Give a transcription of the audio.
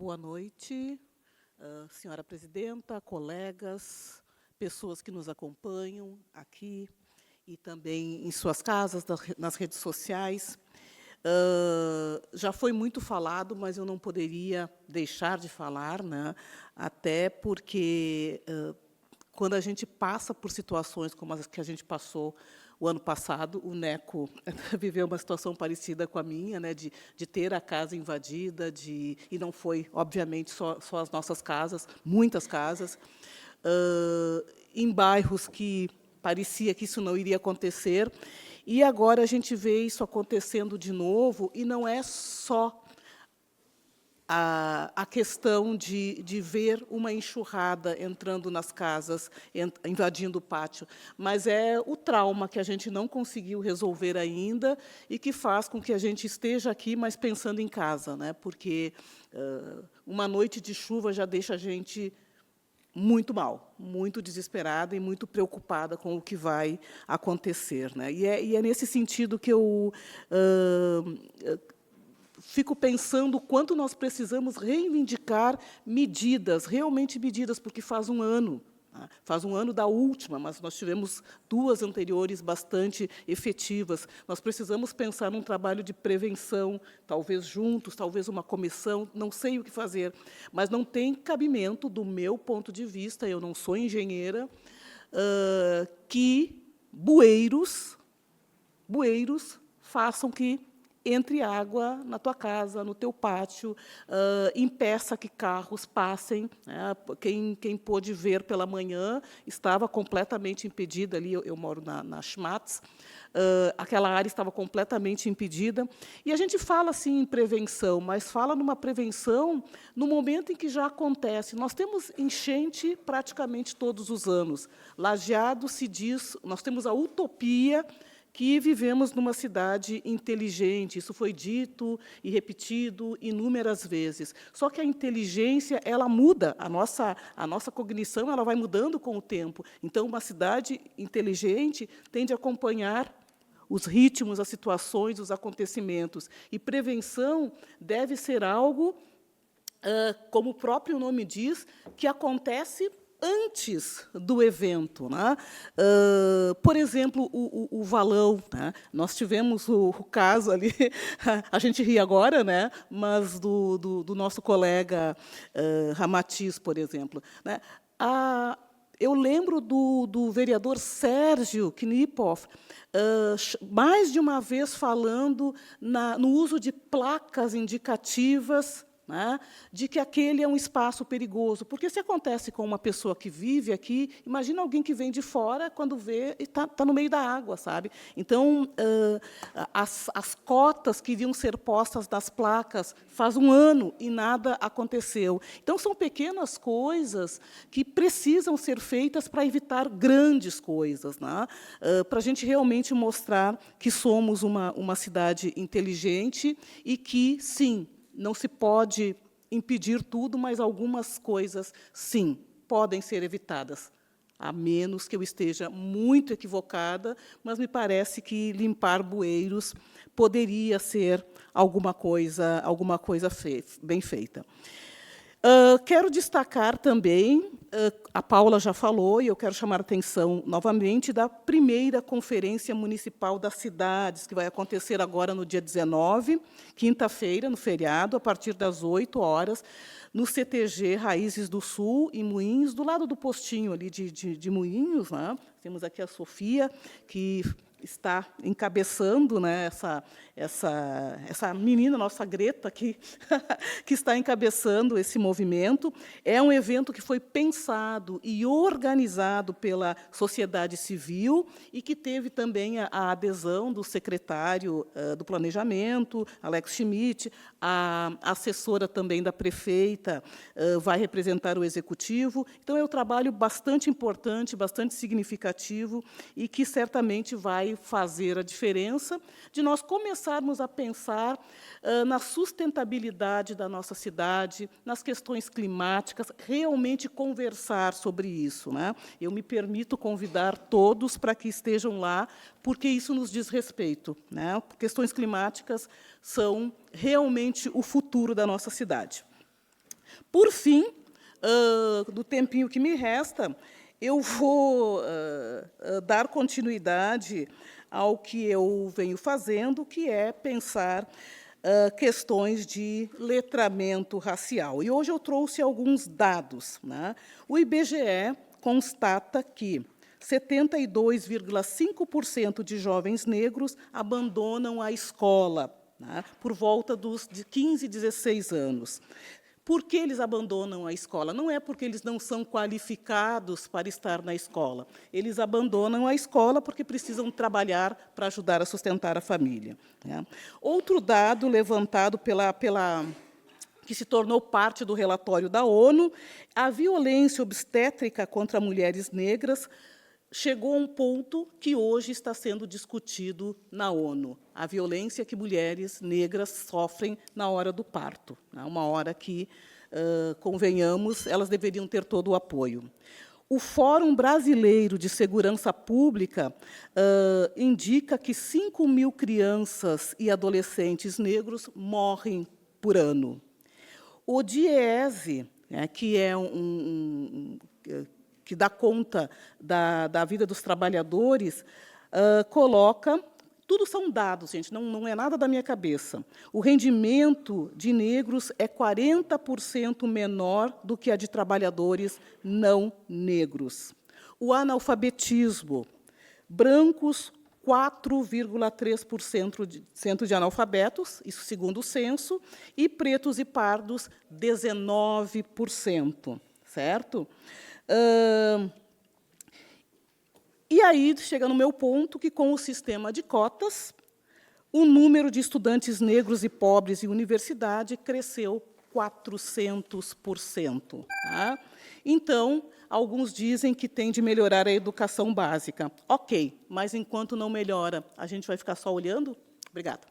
Boa noite, senhora presidenta, colegas, pessoas que nos acompanham aqui e também em suas casas, nas redes sociais. Já foi muito falado, mas eu não poderia deixar de falar, né? Até porque, quando a gente passa por situações como as que a gente passou o ano passado, o Neco viveu uma situação parecida com a minha, né, de ter a casa invadida, e não foi, obviamente, só as nossas casas, muitas casas, em bairros que parecia que isso não iria acontecer, e agora a gente vê isso acontecendo de novo, e não é só a questão de ver uma enxurrada entrando nas casas, invadindo o pátio, mas é o trauma que a gente não conseguiu resolver ainda e que faz com que a gente esteja aqui, mas pensando em casa, né? Porque uma noite de chuva já deixa a gente muito mal, muito desesperada e muito preocupada com o que vai acontecer, né? E é nesse sentido que eu fico pensando o quanto nós precisamos reivindicar medidas, realmente medidas, porque faz um ano da última, mas nós tivemos duas anteriores bastante efetivas. Nós precisamos pensar num trabalho de prevenção, talvez juntos, talvez uma comissão, não sei o que fazer, mas não tem cabimento, do meu ponto de vista, eu não sou engenheira, que bueiros façam que entre água na tua casa, no teu pátio, impeça que carros passem. Né? Quem pôde ver pela manhã estava completamente impedida, ali eu moro na Schmatz, aquela área estava completamente impedida. E a gente fala assim em prevenção, mas fala numa prevenção no momento em que já acontece. Nós temos enchente praticamente todos os anos. Lajeado se diz, nós temos a utopia que vivemos numa cidade inteligente. Isso foi dito e repetido inúmeras vezes. Só que a inteligência, ela muda, a nossa cognição ela vai mudando com o tempo. Então, uma cidade inteligente tende a acompanhar os ritmos, as situações, os acontecimentos. E prevenção deve ser algo, como o próprio nome diz, que acontece antes do evento. Né? Por exemplo, o valão. Né? Nós tivemos o caso ali, a gente ri agora, né? Mas do nosso colega Ramatiz, por exemplo. Né? Eu lembro do vereador Sérgio Knipoff, mais de uma vez falando no uso de placas indicativas, né, de que aquele é um espaço perigoso. Porque se acontece com uma pessoa que vive aqui, imagina alguém que vem de fora, quando vê, e está no meio da água, sabe? Então, as cotas que iriam ser postas das placas faz um ano e nada aconteceu. Então, são pequenas coisas que precisam ser feitas para evitar grandes coisas, né? Para a gente realmente mostrar que somos uma cidade inteligente e que, sim, não se pode impedir tudo, mas algumas coisas, sim, podem ser evitadas, a menos que eu esteja muito equivocada, mas me parece que limpar bueiros poderia ser alguma coisa bem feita. Quero destacar também, a Paula já falou, e eu quero chamar a atenção novamente, da primeira Conferência Municipal das Cidades, que vai acontecer agora no dia 19, quinta-feira, no feriado, a partir das 8 horas, no CTG Raízes do Sul, em Moinhos, do lado do postinho ali de Moinhos. Né? Temos aqui a Sofia, que está encabeçando, né, essa menina, nossa Greta, que está encabeçando esse movimento. É um evento que foi pensado e organizado pela sociedade civil e que teve também a adesão do secretário do Planejamento, Alex Schmidt, a assessora também da prefeita vai representar o executivo. Então, é um trabalho bastante importante, bastante significativo e que certamente vai fazer a diferença de nós começarmos a pensar na sustentabilidade da nossa cidade, nas questões climáticas, realmente conversar sobre isso. Né? Eu me permito convidar todos para que estejam lá, porque isso nos diz respeito. Né? Questões climáticas são realmente o futuro da nossa cidade. Por fim, do tempinho que me resta, eu vou dar continuidade ao que eu venho fazendo, que é pensar questões de letramento racial. E hoje eu trouxe alguns dados, né? O IBGE constata que 72,5% de jovens negros abandonam a escola, né, por volta de 15, 16 anos. Por que eles abandonam a escola? Não é porque eles não são qualificados para estar na escola. Eles abandonam a escola porque precisam trabalhar para ajudar a sustentar a família, né? Outro dado levantado que se tornou parte do relatório da ONU, a violência obstétrica contra mulheres negras chegou a um ponto que hoje está sendo discutido na ONU, a violência que mulheres negras sofrem na hora do parto, né? Uma hora que, convenhamos, elas deveriam ter todo o apoio. O Fórum Brasileiro de Segurança Pública indica que 5.000 crianças e adolescentes negros morrem por ano. O DIEESE, né, que é que dá conta da vida dos trabalhadores, coloca... Tudo são dados, gente, não é nada da minha cabeça. O rendimento de negros é 40% menor do que a de trabalhadores não negros. O analfabetismo, brancos, 4,3% de analfabetos, isso segundo o censo, e pretos e pardos, 19%, certo? E aí chega no meu ponto que, com o sistema de cotas, o número de estudantes negros e pobres em universidade cresceu 400%. Tá? Então, alguns dizem que tem de melhorar a educação básica. Ok, mas enquanto não melhora, a gente vai ficar só olhando? Obrigada.